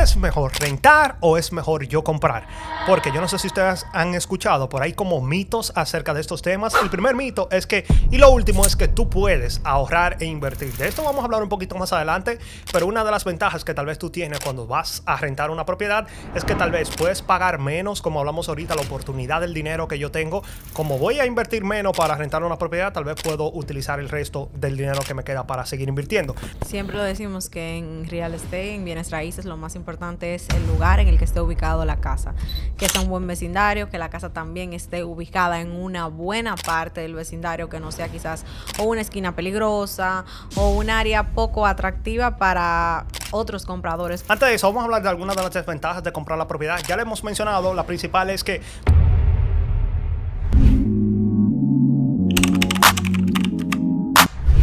es mejor, rentar o es mejor yo comprar? Porque yo no sé si ustedes han escuchado por ahí como mitos acerca de estos temas. El primer mito es que, y lo último es que tú puedes ahorrar e invertir. De esto vamos a hablar un poquito más adelante, pero una de las ventajas que tal vez tú tienes cuando vas a rentar una propiedad es que tal vez puedes pagar menos, como hablamos ahorita, la oportunidad del dinero que yo tengo. Como voy a invertir menos para rentar una propiedad, tal vez puedo utilizar el resto del dinero que me queda para seguir invirtiendo. Siempre lo decimos que en real estate, en bienes raíces, lo más importante es el lugar en el que esté ubicado la casa, que sea un buen vecindario, que la casa también esté ubicada en una buena parte del vecindario, que no sea quizás o una esquina peligrosa o un área poco atractiva para otros compradores. Antes de eso, vamos a hablar de algunas de las desventajas de comprar la propiedad. Ya le hemos mencionado, la principal es que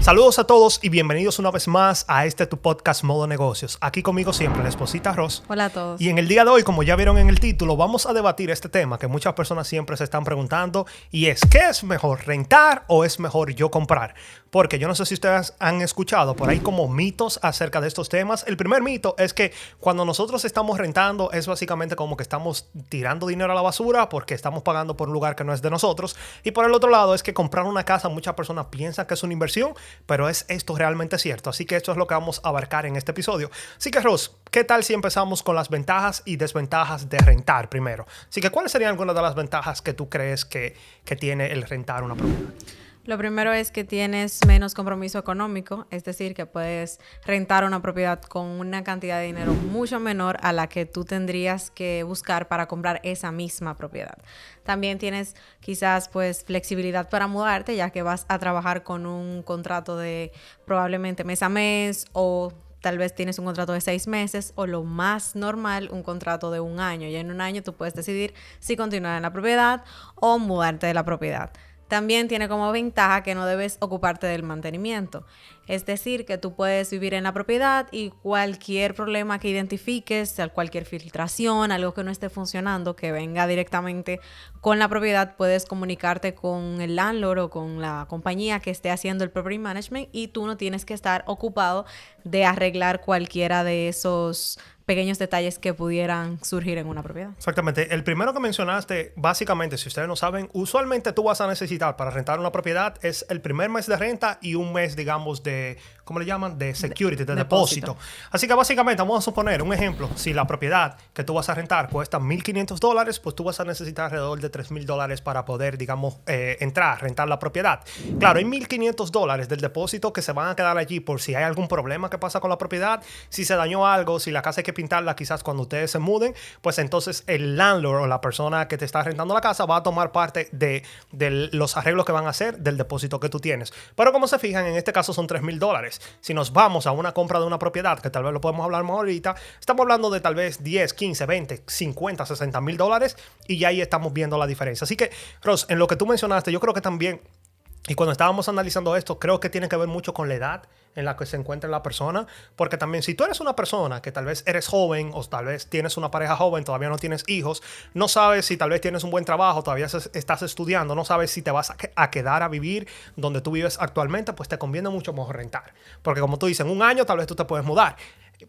saludos a todos y bienvenidos una vez más a tu podcast Modo Negocios. Aquí conmigo siempre la esposita Ros. Hola a todos. Y en el día de hoy, como ya vieron en el título, vamos a debatir este tema que muchas personas siempre se están preguntando, y es, ¿qué es mejor, rentar o es mejor yo comprar? Porque yo no sé si ustedes han escuchado por ahí como mitos acerca de estos temas. El primer mito es que cuando nosotros estamos rentando es básicamente como que estamos tirando dinero a la basura porque estamos pagando por un lugar que no es de nosotros. Y por el otro lado es que comprar una casa, muchas personas piensan que es una inversión, pero ¿es esto realmente cierto? Así que esto es lo que vamos a abarcar en este episodio. Así que Ros, ¿qué tal si empezamos con las ventajas y desventajas de rentar primero? Así que, ¿cuáles serían algunas de las ventajas que tú crees que tiene el rentar una propiedad? Lo primero es que tienes menos compromiso económico, es decir, que puedes rentar una propiedad con una cantidad de dinero mucho menor a la que tú tendrías que buscar para comprar esa misma propiedad. También tienes quizás pues flexibilidad para mudarte, ya que vas a trabajar con un contrato de probablemente mes a mes, o tal vez tienes un contrato de 6 meses, o lo más normal, un contrato de 1 año. Y en 1 año tú puedes decidir si continuar en la propiedad o mudarte de la propiedad. También tiene como ventaja que no debes ocuparte del mantenimiento. Es decir, que tú puedes vivir en la propiedad y cualquier problema que identifiques, cualquier filtración, algo que no esté funcionando, que venga directamente con la propiedad, puedes comunicarte con el landlord o con la compañía que esté haciendo el property management, y tú no tienes que estar ocupado de arreglar cualquiera de esos pequeños detalles que pudieran surgir en una propiedad. Exactamente. El primero que mencionaste, básicamente, si ustedes no saben, usualmente tú vas a necesitar para rentar una propiedad es el primer mes de renta y un mes, digamos, de, ¿cómo le llaman? De security, de depósito. Así que básicamente, vamos a suponer un ejemplo. Si la propiedad que tú vas a rentar cuesta $1,500, pues tú vas a necesitar alrededor de $3,000 para poder, digamos, entrar, rentar la propiedad. Claro, hay $1,500 del depósito que se van a quedar allí por si hay algún problema que pasa con la propiedad, si se dañó algo, si la casa hay que pintarla quizás cuando ustedes se muden, pues entonces el landlord o la persona que te está rentando la casa va a tomar parte de los arreglos que van a hacer del depósito que tú tienes. Pero como se fijan, en este caso son $3,000. Si nos vamos a una compra de una propiedad, que tal vez lo podemos hablar más ahorita, estamos hablando de tal vez 10, 15, 20, 50, $60,000, y ya ahí estamos viendo la diferencia. Así que, Ross, en lo que tú mencionaste, yo creo que también, y cuando estábamos analizando esto, creo que tiene que ver mucho con la edad en la que se encuentra la persona, porque también si tú eres una persona que tal vez eres joven o tal vez tienes una pareja joven, todavía no tienes hijos, no sabes si tal vez tienes un buen trabajo, todavía estás estudiando, no sabes si te vas a quedar a vivir donde tú vives actualmente, pues te conviene mucho mejor rentar, porque como tú dices, en 1 año tal vez tú te puedes mudar.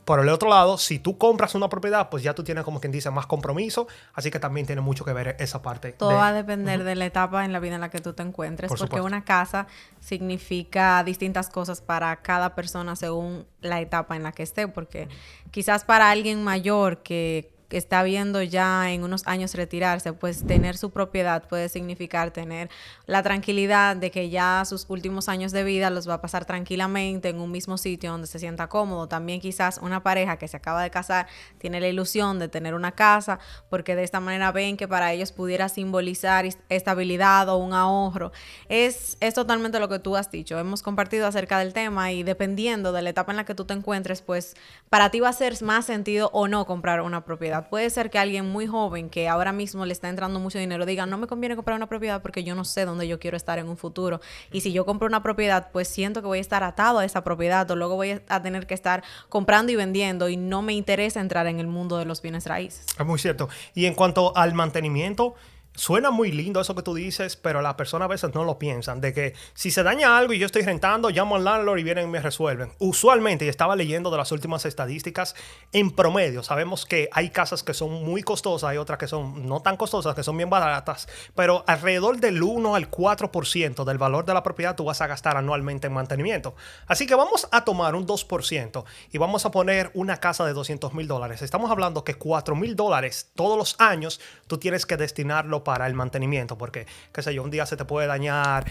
Por el otro lado, si tú compras una propiedad, pues ya tú tienes, como quien dice, más compromiso, así que también tiene mucho que ver esa parte. Todo va a depender de la etapa en la vida en la que tú te encuentres, porque una casa significa distintas cosas para cada persona según la etapa en la que esté, porque quizás para alguien mayor que está viendo ya en unos años retirarse, pues tener su propiedad puede significar tener la tranquilidad de que ya sus últimos años de vida los va a pasar tranquilamente en un mismo sitio donde se sienta cómodo. También quizás una pareja que se acaba de casar tiene la ilusión de tener una casa porque de esta manera ven que para ellos pudiera simbolizar estabilidad o un ahorro. Es totalmente lo que tú has dicho. Hemos compartido acerca del tema y dependiendo de la etapa en la que tú te encuentres, pues para ti va a hacer más sentido o no comprar una propiedad. Puede ser que alguien muy joven que ahora mismo le está entrando mucho dinero diga, no me conviene comprar una propiedad porque yo no sé dónde yo quiero estar en un futuro. Y si yo compro una propiedad, pues siento que voy a estar atado a esa propiedad o luego voy a tener que estar comprando y vendiendo y no me interesa entrar en el mundo de los bienes raíces. Es muy cierto. Y en cuanto al mantenimiento, Suena muy lindo eso que tú dices, pero las personas a veces no lo piensan. De que si se daña algo y yo estoy rentando, llamo al landlord y vienen y me resuelven. Usualmente, y estaba leyendo de las últimas estadísticas, en promedio, sabemos que hay casas que son muy costosas, hay otras que son no tan costosas, que son bien baratas, pero alrededor del 1 al 4% del valor de la propiedad tú vas a gastar anualmente en mantenimiento. Así que vamos a tomar un 2% y vamos a poner una casa de $200,000. Estamos hablando que $4,000 todos los años tú tienes que destinarlo para el mantenimiento, porque, qué sé yo, un día se te puede dañar,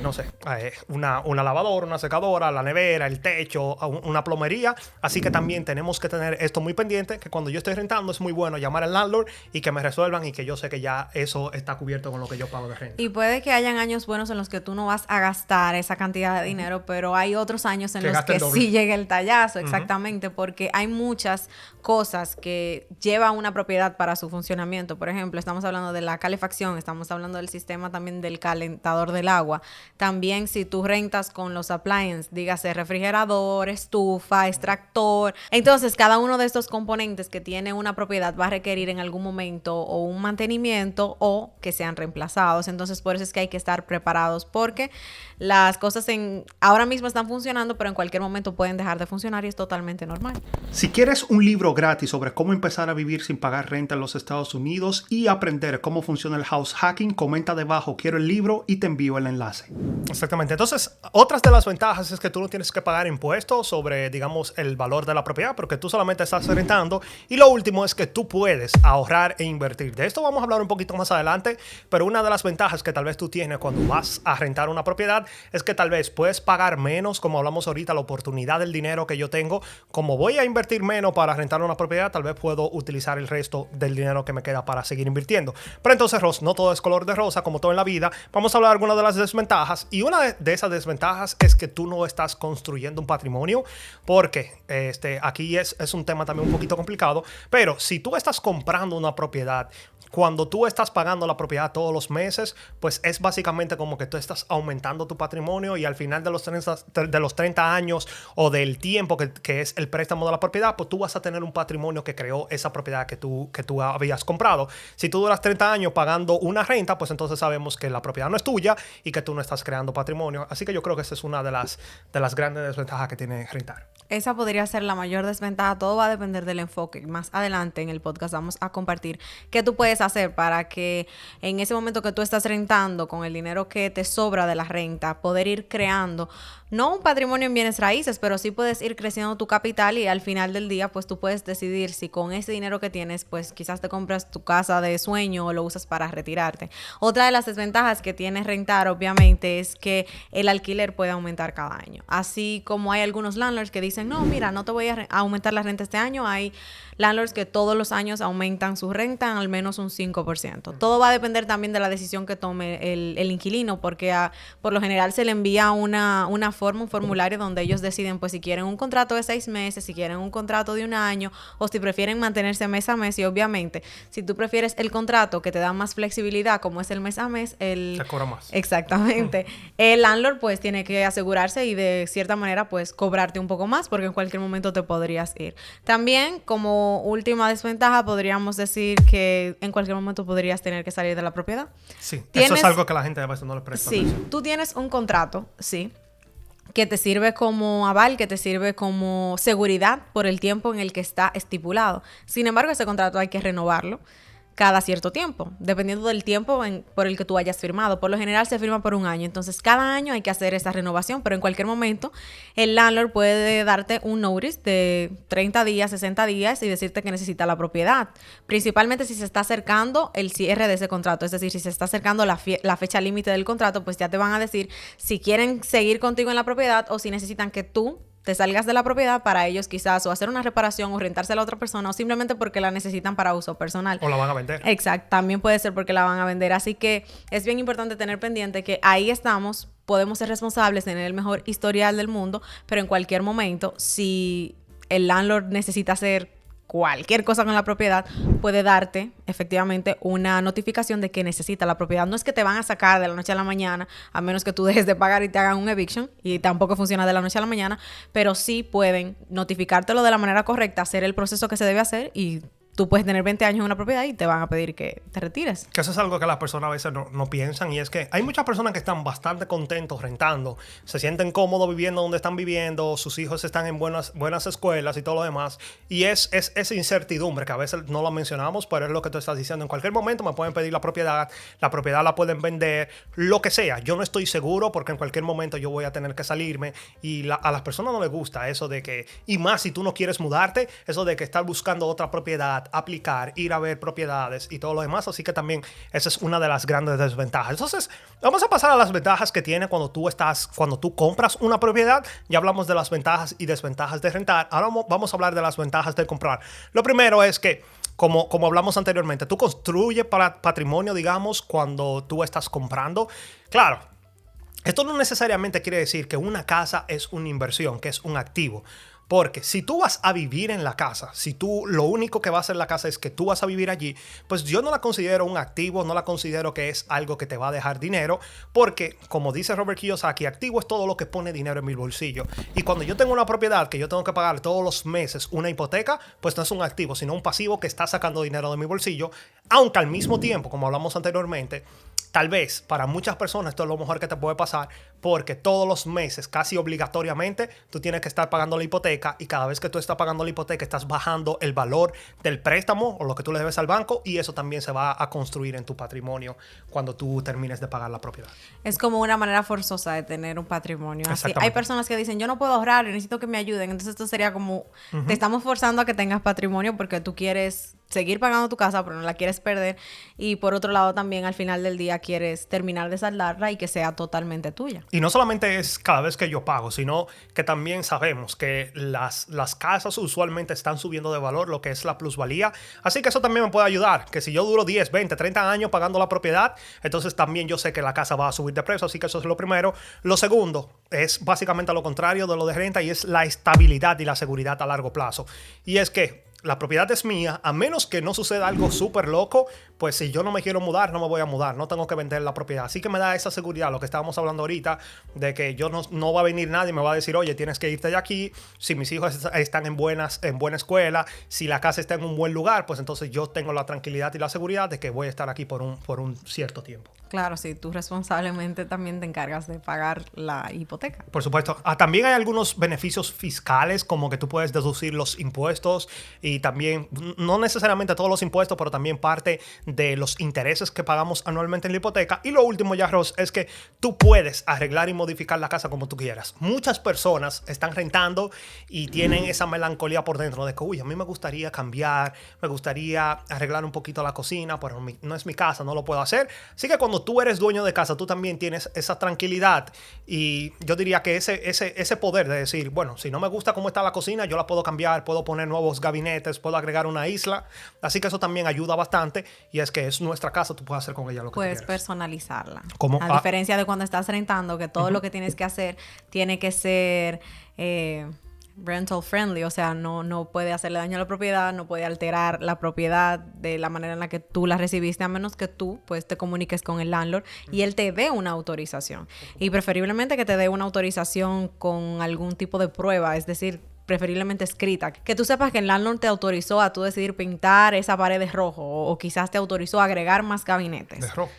no sé, una lavadora, una secadora, la nevera, el techo, una plomería. Así que también tenemos que tener esto muy pendiente, que cuando yo estoy rentando es muy bueno llamar al landlord y que me resuelvan y que yo sé que ya eso está cubierto con lo que yo pago de renta. Y puede que hayan años buenos en los que tú no vas a gastar esa cantidad de dinero, pero hay otros años en los que sí llega el tallazo, exactamente, porque hay muchas cosas que lleva una propiedad para su funcionamiento. Por ejemplo, estamos hablando de la calefacción, estamos hablando del sistema también del calentador del agua. También si tú rentas con los appliances, dígase refrigerador, estufa, extractor. Entonces, cada uno de estos componentes que tiene una propiedad va a requerir en algún momento o un mantenimiento o que sean reemplazados. Entonces, por eso es que hay que estar preparados, porque las cosas ahora mismo están funcionando, pero en cualquier momento pueden dejar de funcionar y es totalmente normal. Si quieres un libro gratis sobre cómo empezar a vivir sin pagar renta en los Estados Unidos y aprender cómo funciona el house hacking, comenta debajo quiero el libro y te envío el enlace. Exactamente. Entonces, otras de las ventajas es que tú no tienes que pagar impuestos sobre, digamos, el valor de la propiedad, porque tú solamente estás rentando. Y lo último es que tú puedes ahorrar e invertir. De esto vamos a hablar un poquito más adelante, pero una de las ventajas que tal vez tú tienes cuando vas a rentar una propiedad es que tal vez puedes pagar menos, como hablamos ahorita, la oportunidad del dinero que yo tengo. Como voy a invertir menos para rentar una propiedad, tal vez puedo utilizar el resto del dinero que me queda para seguir invirtiendo. Pero entonces, Ross, no todo es color de rosa, como todo en la vida. Vamos a hablar de algunas de las desventajas. Y una de esas desventajas es que tú no estás construyendo un patrimonio, porque aquí es un tema también un poquito complicado. Pero si tú estás comprando una propiedad, cuando tú estás pagando la propiedad todos los meses, pues es básicamente como que tú estás aumentando tu patrimonio y al final de los 30 años o del tiempo que es el préstamo de la propiedad, pues tú vas a tener un patrimonio que creó esa propiedad que tú habías comprado. Si tú duras 30 años pagando una renta, pues entonces sabemos que la propiedad no es tuya y que tú no estás creando patrimonio. Así que yo creo que esa es una de las grandes desventajas que tiene rentar. Esa podría ser la mayor desventaja. Todo va a depender del enfoque. Más adelante en el podcast vamos a compartir qué tú puedes hacer para que en ese momento que tú estás rentando, con el dinero que te sobra de la renta, poder ir creando no un patrimonio en bienes raíces, pero sí puedes ir creciendo tu capital y al final del día pues tú puedes decidir si con ese dinero que tienes pues quizás te compras tu casa de sueño o lo usas para retirarte. Otra de las desventajas que tiene rentar obviamente es que el alquiler puede aumentar cada año. Así como hay algunos landlords que dicen no, mira, no te voy a aumentar la renta este año, hay landlords que todos los años aumentan su renta al menos un 5%. Todo va a depender también de la decisión que tome el inquilino, porque por lo general se le envía una forma, un formulario donde ellos deciden pues si quieren un contrato de 6 meses, si quieren un contrato de 1 año o si prefieren mantenerse mes a mes. Y obviamente, si tú prefieres el contrato que te da más flexibilidad, como es el mes a mes, te cobra más. Exactamente. El landlord pues tiene que asegurarse y de cierta manera pues cobrarte un poco más porque en cualquier momento te podrías ir. También como última desventaja podríamos decir que en cualquier momento podrías tener que salir de la propiedad. Sí, eso es algo que la gente a veces no le presta atención. Sí, tú tienes un contrato, sí, que te sirve como aval, que te sirve como seguridad por el tiempo en el que está estipulado. Sin embargo, ese contrato hay que renovarlo cada cierto tiempo, dependiendo del tiempo por el que tú hayas firmado. Por lo general se firma por 1 año, entonces cada año hay que hacer esa renovación, pero en cualquier momento el landlord puede darte un notice de 30 días, 60 días y decirte que necesita la propiedad, principalmente si se está acercando el cierre de ese contrato, es decir, si se está acercando la fecha límite del contrato, pues ya te van a decir si quieren seguir contigo en la propiedad o si necesitan que tú te salgas de la propiedad para ellos quizás o hacer una reparación o rentársela a otra persona o simplemente porque la necesitan para uso personal. O la van a vender. Exacto, también puede ser porque la van a vender. Así que es bien importante tener pendiente que ahí estamos, podemos ser responsables, tener el mejor historial del mundo, pero en cualquier momento, si el landlord necesita hacer cualquier cosa con la propiedad, puede darte efectivamente una notificación de que necesita la propiedad. No es que te van a sacar de la noche a la mañana, a menos que tú dejes de pagar y te hagan un eviction, y tampoco funciona de la noche a la mañana, pero sí pueden notificártelo de la manera correcta, hacer el proceso que se debe hacer y tú puedes tener 20 años en una propiedad y te van a pedir que te retires. Que eso es algo que las personas a veces no piensan, y es que hay muchas personas que están bastante contentos rentando, se sienten cómodos viviendo donde están viviendo, sus hijos están en buenas escuelas y todo lo demás, y es esa incertidumbre que a veces no lo mencionamos, pero es lo que tú estás diciendo. En cualquier momento me pueden pedir la propiedad la pueden vender, lo que sea. Yo no estoy seguro porque en cualquier momento yo voy a tener que salirme, y a las personas no les gusta eso de que, y más si tú no quieres mudarte, eso de que estar buscando otra propiedad, aplicar, ir a ver propiedades y todo lo demás. Así que también esa es una de las grandes desventajas. Entonces, vamos a pasar a las ventajas que tiene cuando tú compras una propiedad. Ya hablamos de las ventajas y desventajas de rentar. Ahora vamos a hablar de las ventajas de comprar. Lo primero es que, como hablamos anteriormente, tú construyes patrimonio, digamos, cuando tú estás comprando. Claro, esto no necesariamente quiere decir que una casa es una inversión, que es un activo. Porque si tú vas a vivir en la casa, si tú lo único que va a hacer la casa es que tú vas a vivir allí, pues yo no la considero un activo, no la considero que es algo que te va a dejar dinero, porque como dice Robert Kiyosaki, activo es todo lo que pone dinero en mi bolsillo. Y cuando yo tengo una propiedad que yo tengo que pagar todos los meses una hipoteca, pues no es un activo, sino un pasivo que está sacando dinero de mi bolsillo, aunque al mismo tiempo, como hablamos anteriormente, tal vez para muchas personas esto es lo mejor que te puede pasar, porque todos los meses, casi obligatoriamente, tú tienes que estar pagando la hipoteca, y cada vez que tú estás pagando la hipoteca estás bajando el valor del préstamo o lo que tú le debes al banco, y eso también se va a construir en tu patrimonio cuando tú termines de pagar la propiedad. Es como una manera forzosa de tener un patrimonio. Así, hay personas que dicen, yo no puedo ahorrar, yo necesito que me ayuden. Entonces esto sería como, te estamos forzando a que tengas patrimonio porque tú quieres seguir pagando tu casa, pero no la quieres perder. Y por otro lado también al final del día quieres terminar de saldarla y que sea totalmente tuya. Y no solamente es cada vez que yo pago, sino que también sabemos que las casas usualmente están subiendo de valor, lo que es la plusvalía. Así que eso también me puede ayudar, que si yo duro 10, 20, 30 años pagando la propiedad, entonces también yo sé que la casa va a subir de precio. Así que eso es lo primero. Lo segundo es básicamente lo contrario de lo de renta, y es la estabilidad y la seguridad a largo plazo. Y es que la propiedad es mía, a menos que no suceda algo súper loco, pues si yo no me quiero mudar, no me voy a mudar, no tengo que vender la propiedad. Así que me da esa seguridad, lo que estábamos hablando ahorita, de que yo no va a venir nadie y me va a decir, oye, tienes que irte de aquí. Si mis hijos están en buena escuela, si la casa está en un buen lugar, pues entonces yo tengo la tranquilidad y la seguridad de que voy a estar aquí por un cierto tiempo. Claro, sí, tú responsablemente también te encargas de pagar la hipoteca. Por supuesto. También hay algunos beneficios fiscales, como que tú puedes deducir los impuestos, y también, no necesariamente todos los impuestos, pero también parte de los intereses que pagamos anualmente en la hipoteca. Y lo último ya, Ros, es que tú puedes arreglar y modificar la casa como tú quieras. Muchas personas están rentando y tienen esa melancolía por dentro de que, uy, a mí me gustaría cambiar, me gustaría arreglar un poquito la cocina, pero no es mi casa, no lo puedo hacer. Así que cuando tú eres dueño de casa, tú también tienes esa tranquilidad, y yo diría que ese poder de decir, bueno, si no me gusta cómo está la cocina, yo la puedo cambiar, puedo poner nuevos gabinetes, puedo agregar una isla. Así que eso también ayuda bastante, y es que es nuestra casa, tú puedes hacer con ella lo que tú quieras. Puedes personalizarla. ¿Cómo? A diferencia de cuando estás rentando, que todo lo que tienes que hacer tiene que ser rental friendly, o sea, no puede hacerle daño a la propiedad, no puede alterar la propiedad de la manera en la que tú la recibiste, a menos que tú pues te comuniques con el landlord y él te dé una autorización. Y preferiblemente que te dé una autorización con algún tipo de prueba, es decir, preferiblemente escrita, que tú sepas que el landlord te autorizó a tú decidir pintar esa pared de rojo, o quizás te autorizó a agregar más gabinetes. De rojo.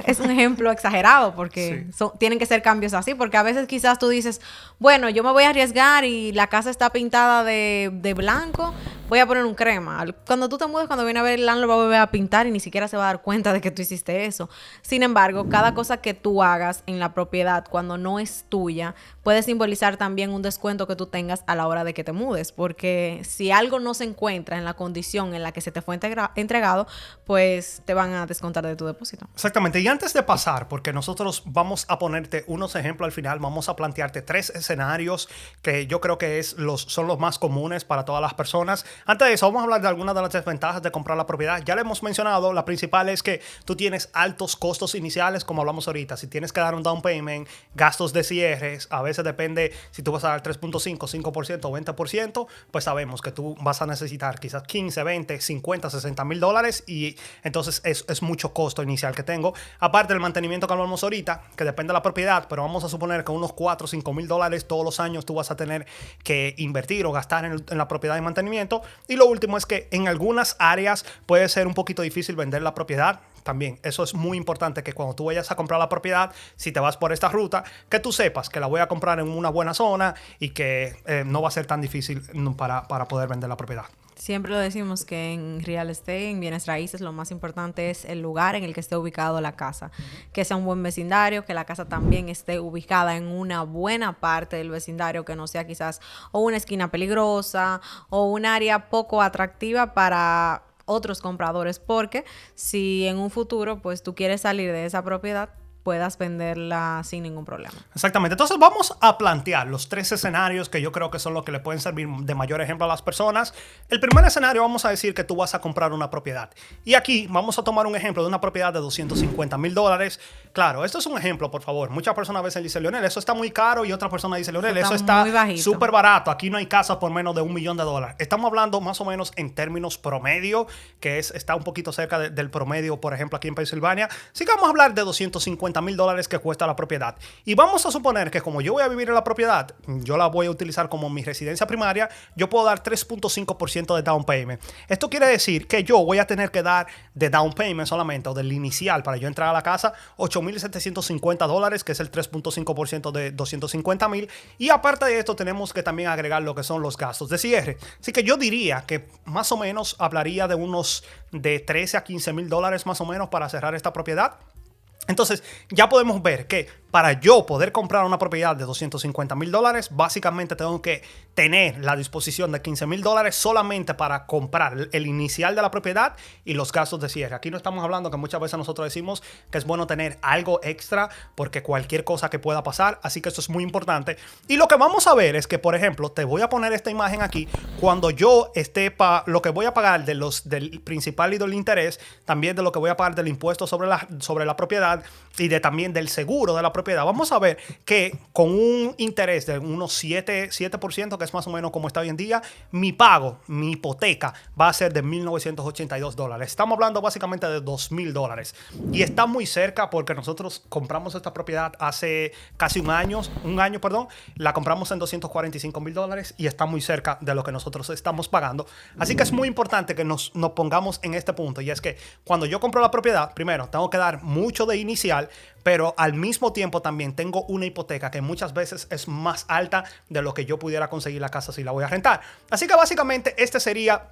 Es un ejemplo exagerado, porque sí. Tienen que ser cambios así, porque a veces quizás tú dices, bueno, yo me voy a arriesgar y la casa está pintada de blanco, voy a poner un crema. Cuando tú te mudes, cuando viene a ver, el landlord va a volver a pintar y ni siquiera se va a dar cuenta de que tú hiciste eso. Sin embargo, cada cosa que tú hagas en la propiedad cuando no es tuya puede simbolizar también un descuento que tú tengas a la hora de que te mudes, porque si algo no se encuentra en la condición en la que se te fue entregado, pues te van a descontar de tu depósito. Exactamente. Y antes de pasar, porque nosotros vamos a ponerte unos ejemplos al final, vamos a plantearte 3 escenarios que yo creo que son los más comunes para todas las personas. Antes de eso, vamos a hablar de algunas de las desventajas de comprar la propiedad. Ya le hemos mencionado, la principal es que tú tienes altos costos iniciales, como hablamos ahorita. Si tienes que dar un down payment, gastos de cierres, a veces depende si tú vas a dar 3.5, 5% o 20%, pues sabemos que tú vas a necesitar quizás 15, 20, 50, 60 mil dólares, y entonces es mucho costo inicial que tengo. Aparte del mantenimiento que hablamos ahorita, que depende de la propiedad, pero vamos a suponer que unos 4 o 5 mil dólares todos los años tú vas a tener que invertir o gastar en la propiedad de mantenimiento. Y lo último es que en algunas áreas puede ser un poquito difícil vender la propiedad. También, eso es muy importante, que cuando tú vayas a comprar la propiedad, si te vas por esta ruta, que tú sepas que la voy a comprar en una buena zona y que no va a ser tan difícil para poder vender la propiedad. Siempre lo decimos que en real estate, en bienes raíces, lo más importante es el lugar en el que esté ubicado la casa. Que sea un buen vecindario, que la casa también esté ubicada en una buena parte del vecindario, que no sea quizás o una esquina peligrosa o un área poco atractiva para otros compradores, porque si en un futuro pues tú quieres salir de esa propiedad, puedas venderla sin ningún problema. Exactamente. Entonces vamos a plantear los 3 escenarios que yo creo que son los que le pueden servir de mayor ejemplo a las personas. El primer escenario, vamos a decir que tú vas a comprar una propiedad. Y aquí vamos a tomar un ejemplo de una propiedad de $250,000. Claro, esto es un ejemplo, por favor. Muchas personas a veces dicen, Leonel, eso está muy caro. Y otra persona dice, Leonel, eso está súper barato. Aquí no hay casas por menos de $1 millón. Estamos hablando más o menos en términos promedio, que está un poquito cerca del promedio, por ejemplo, aquí en Pensilvania. Así que vamos a hablar de $250,000 que cuesta la propiedad. Y vamos a suponer que como yo voy a vivir en la propiedad, yo la voy a utilizar como mi residencia primaria, yo puedo dar 3.5% de down payment. Esto quiere decir que yo voy a tener que dar de down payment solamente, o del inicial, para yo entrar a la casa, $8,750, que es el 3.5% de 250,000. Y aparte de esto, tenemos que también agregar lo que son los gastos de cierre. Así que yo diría que más o menos hablaría de unos de $13,000 a $15,000 más o menos para cerrar esta propiedad. Entonces, ya podemos ver que para yo poder comprar una propiedad de $250,000, básicamente tengo que tener la disposición de $15,000 solamente para comprar el inicial de la propiedad y los gastos de cierre. Aquí no estamos hablando, que muchas veces nosotros decimos que es bueno tener algo extra porque cualquier cosa que pueda pasar, así que eso es muy importante. Y lo que vamos a ver es que, por ejemplo, te voy a poner esta imagen aquí, cuando yo esté lo que voy a pagar del principal y del interés, también de lo que voy a pagar del impuesto sobre la propiedad y también del seguro de la propiedad. Vamos a ver que con un interés de unos 7%, que es más o menos como está hoy en día, mi pago, mi hipoteca, va a ser de $1,982. Estamos hablando básicamente de $2,000. Y está muy cerca porque nosotros compramos esta propiedad hace casi un año, la compramos en $245,000 y está muy cerca de lo que nosotros estamos pagando. Así que es muy importante que nos pongamos en este punto, y es que cuando yo compro la propiedad, primero tengo que dar mucho de inicial, pero al mismo tiempo también tengo una hipoteca que muchas veces es más alta de lo que yo pudiera conseguir la casa si la voy a rentar. Así que básicamente este sería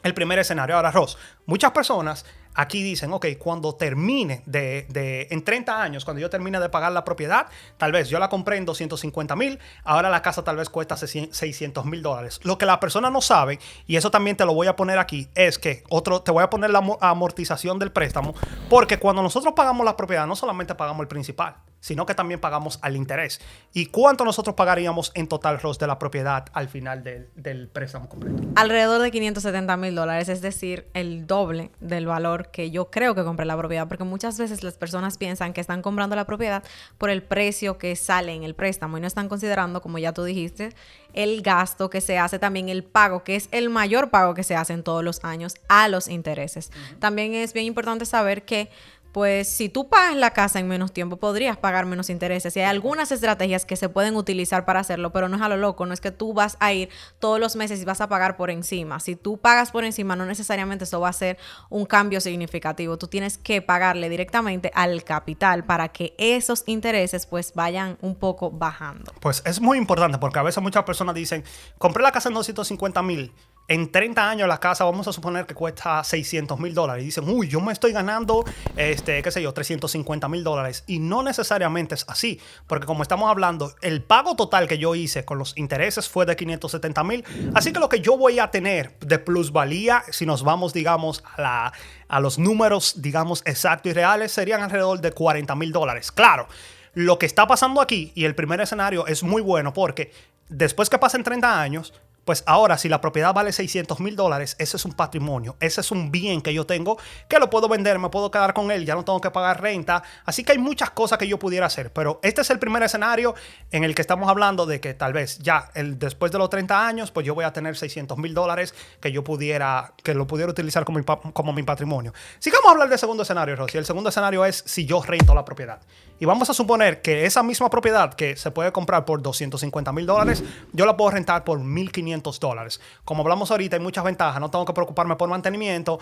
el primer escenario. Ahora, Ross, muchas personas aquí dicen, ok, cuando termine en 30 años, cuando yo termine de pagar la propiedad, tal vez yo la compré en $250,000, ahora la casa tal vez cuesta $600,000. Lo que la persona no sabe, y eso también te lo voy a poner aquí, es que te voy a poner la amortización del préstamo, porque cuando nosotros pagamos la propiedad, no solamente pagamos el principal, sino que también pagamos al interés. ¿Y cuánto nosotros pagaríamos en total, Ross, de la propiedad al final del préstamo completo? Alrededor de $570,000, es decir, el doble del valor que yo creo que compré la propiedad, porque muchas veces las personas piensan que están comprando la propiedad por el precio que sale en el préstamo y no están considerando, como ya tú dijiste, el gasto que se hace, también el pago, que es el mayor pago que se hace en todos los años, a los intereses. También es bien importante saber que pues si tú pagas la casa en menos tiempo, podrías pagar menos intereses. Y hay algunas estrategias que se pueden utilizar para hacerlo, pero no es a lo loco. No es que tú vas a ir todos los meses y vas a pagar por encima. Si tú pagas por encima, no necesariamente eso va a ser un cambio significativo. Tú tienes que pagarle directamente al capital para que esos intereses pues vayan un poco bajando. Pues es muy importante, porque a veces muchas personas dicen, compré la casa en $250,000. En 30 años la casa, vamos a suponer que cuesta $600,000. Y dicen, uy, yo me estoy ganando, $350,000. Y no necesariamente es así. Porque como estamos hablando, el pago total que yo hice con los intereses fue de $570,000. Así que lo que yo voy a tener de plusvalía, si nos vamos, digamos, a los números, digamos, exactos y reales, serían alrededor de $40,000. Claro, lo que está pasando aquí, y el primer escenario es muy bueno, porque después que pasen 30 años, pues ahora, si la propiedad vale $600,000, ese es un patrimonio, ese es un bien que yo tengo, que lo puedo vender, me puedo quedar con él, ya no tengo que pagar renta. Así que hay muchas cosas que yo pudiera hacer, pero este es el primer escenario en el que estamos hablando de que tal vez ya después de los 30 años, pues yo voy a tener $600,000 que lo pudiera utilizar como mi patrimonio. Sí que vamos a hablar del segundo escenario, Rosy. El segundo escenario es si yo rento la propiedad. Y vamos a suponer que esa misma propiedad que se puede comprar por $250,000, yo la puedo rentar por $1,500. $1,500. Como hablamos ahorita, hay muchas ventajas. No tengo que preocuparme por mantenimiento,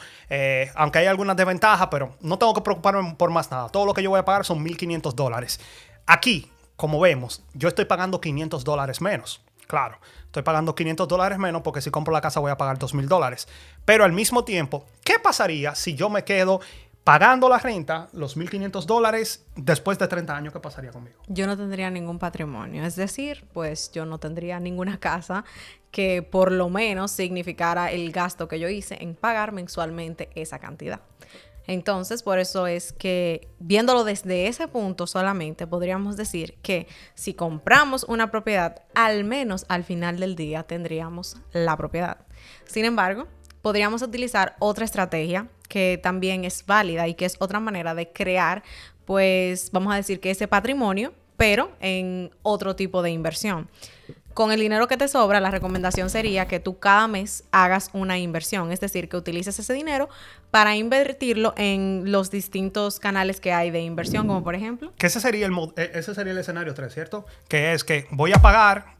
aunque hay algunas desventajas, pero no tengo que preocuparme por más nada. Todo lo que yo voy a pagar son $1,500. Aquí, como vemos, yo estoy pagando $500 menos. Claro, estoy pagando $500 menos porque si compro la casa voy a pagar $2,000. Pero al mismo tiempo, ¿qué pasaría si yo me quedo pagando la renta, los $1,500, después de 30 años? ¿Qué pasaría conmigo? Yo no tendría ningún patrimonio. Es decir, pues yo no tendría ninguna casa que por lo menos significara el gasto que yo hice en pagar mensualmente esa cantidad. Entonces, por eso es que viéndolo desde ese punto solamente, podríamos decir que si compramos una propiedad, al menos al final del día tendríamos la propiedad. Sin embargo, podríamos utilizar otra estrategia que también es válida y que es otra manera de crear, pues vamos a decir que ese patrimonio, pero en otro tipo de inversión. Con el dinero que te sobra, la recomendación sería que tú cada mes hagas una inversión, es decir, que utilices ese dinero para invertirlo en los distintos canales que hay de inversión, como por ejemplo... Que ese sería el escenario 3, ¿cierto? Que es que voy a pagar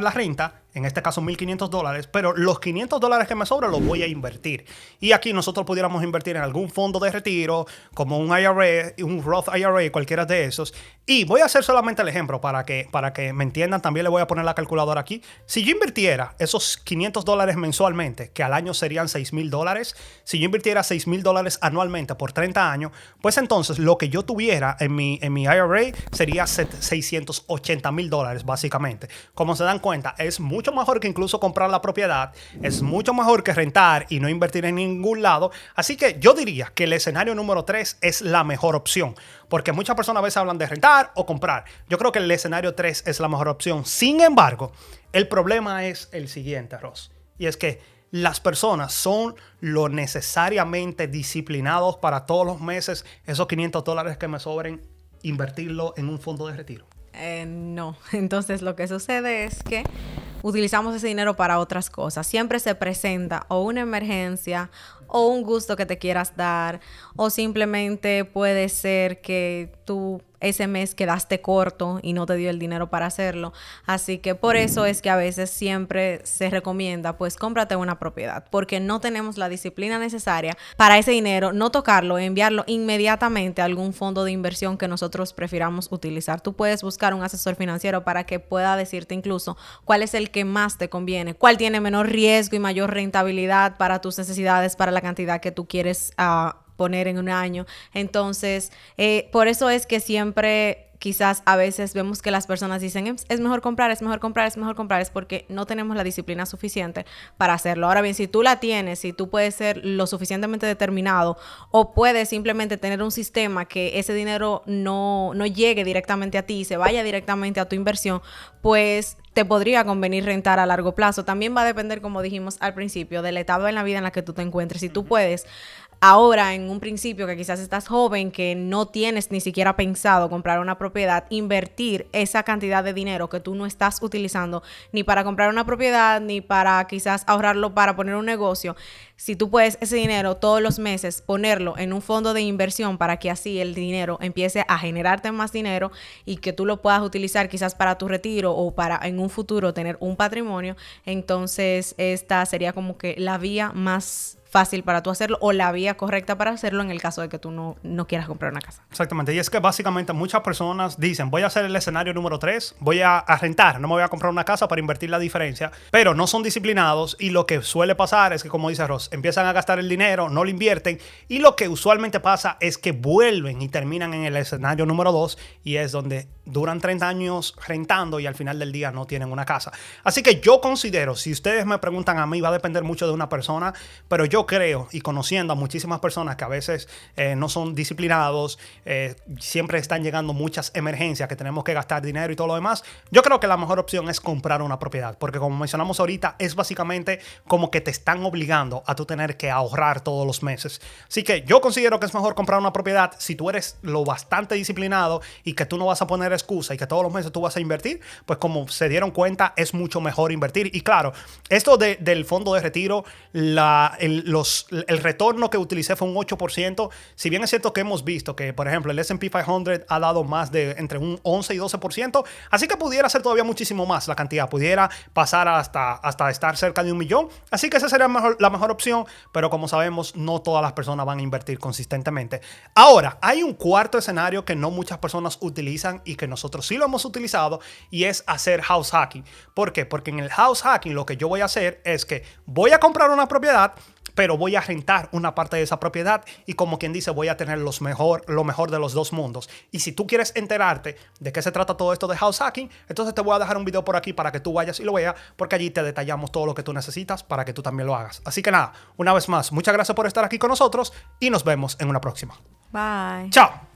la renta, en este caso $1,500, pero los $500 que me sobran los voy a invertir. Y aquí nosotros pudiéramos invertir en algún fondo de retiro, como un IRA, un Roth IRA, cualquiera de esos. Y voy a hacer solamente el ejemplo para que me entiendan. También le voy a poner la calculadora aquí. Si yo invirtiera esos $500 mensualmente, que al año serían $6,000, si yo invirtiera $6,000 anualmente por 30 años, pues entonces lo que yo tuviera en mi IRA sería $680,000, básicamente. Como se dan cuenta, es mucho mejor que incluso comprar la propiedad, es mucho mejor que rentar y no invertir en ningún lado. Así que yo diría que el escenario número 3 es la mejor opción, porque muchas personas a veces hablan de rentar o comprar. Yo creo que el escenario 3 es la mejor opción. Sin embargo, el problema es el siguiente, Ross, y es que las personas son lo necesariamente disciplinados para todos los meses esos $500 que me sobren, invertirlo en un fondo de retiro. No. Entonces lo que sucede es que utilizamos ese dinero para otras cosas. Siempre se presenta o una emergencia o un gusto que te quieras dar, o simplemente puede ser que tú ese mes quedaste corto y no te dio el dinero para hacerlo. Así que por eso es que a veces siempre se recomienda, pues cómprate una propiedad, porque no tenemos la disciplina necesaria para ese dinero, no tocarlo, enviarlo inmediatamente a algún fondo de inversión que nosotros prefiramos utilizar. Tú puedes buscar un asesor financiero para que pueda decirte incluso cuál es el que más te conviene, cuál tiene menor riesgo y mayor rentabilidad para tus necesidades, para la cantidad que tú quieres poner en un año. Entonces, por eso es que siempre quizás a veces vemos que las personas dicen es mejor comprar, es mejor comprar, es mejor comprar, es porque no tenemos la disciplina suficiente para hacerlo. Ahora bien, si tú la tienes, si tú puedes ser lo suficientemente determinado o puedes simplemente tener un sistema que ese dinero no llegue directamente a ti y se vaya directamente a tu inversión, pues te podría convenir rentar a largo plazo. También va a depender, como dijimos al principio, de la etapa en la vida en la que tú te encuentres. Si tú puedes ahora, en un principio que quizás estás joven, que no tienes ni siquiera pensado comprar una propiedad, invertir esa cantidad de dinero que tú no estás utilizando ni para comprar una propiedad, ni para quizás ahorrarlo para poner un negocio. Si tú puedes ese dinero todos los meses ponerlo en un fondo de inversión para que así el dinero empiece a generarte más dinero y que tú lo puedas utilizar quizás para tu retiro o para en un futuro tener un patrimonio, entonces esta sería como que la vía más fácil para tú hacerlo o la vía correcta para hacerlo en el caso de que tú no quieras comprar una casa. Exactamente. Y es que básicamente muchas personas dicen, voy a hacer el escenario número 3, voy a rentar, no me voy a comprar una casa para invertir la diferencia, pero no son disciplinados y lo que suele pasar es que, como dice Ross, empiezan a gastar el dinero, no lo invierten y lo que usualmente pasa es que vuelven y terminan en el escenario número 2 y es donde duran 30 años rentando y al final del día no tienen una casa. Así que yo considero, si ustedes me preguntan a mí, va a depender mucho de una persona, pero yo creo, y conociendo a muchísimas personas que a veces no son disciplinados, siempre están llegando muchas emergencias que tenemos que gastar dinero y todo lo demás, yo creo que la mejor opción es comprar una propiedad, porque como mencionamos ahorita, es básicamente como que te están obligando a tú tener que ahorrar todos los meses. Así que yo considero que es mejor comprar una propiedad si tú eres lo bastante disciplinado y que tú no vas a poner la excusa y que todos los meses tú vas a invertir, pues como se dieron cuenta, es mucho mejor invertir. Y claro, esto del fondo de retiro, el retorno que utilicé fue un 8%. Si bien es cierto que hemos visto que, por ejemplo, el S&P 500 ha dado más de entre un 11 y 12%, así que pudiera ser todavía muchísimo más la cantidad, pudiera pasar hasta estar cerca de 1 millón. Así que esa sería la mejor opción, pero como sabemos, no todas las personas van a invertir consistentemente. Ahora, hay un cuarto escenario que no muchas personas utilizan y que nosotros sí lo hemos utilizado, y es hacer house hacking. ¿Por qué? Porque en el house hacking lo que yo voy a hacer es que voy a comprar una propiedad, pero voy a rentar una parte de esa propiedad y, como quien dice, voy a tener lo mejor de los dos mundos. Y si tú quieres enterarte de qué se trata todo esto de house hacking, entonces te voy a dejar un video por aquí para que tú vayas y lo veas, porque allí te detallamos todo lo que tú necesitas para que tú también lo hagas. Así que nada, una vez más, muchas gracias por estar aquí con nosotros y nos vemos en una próxima. Bye. Chao.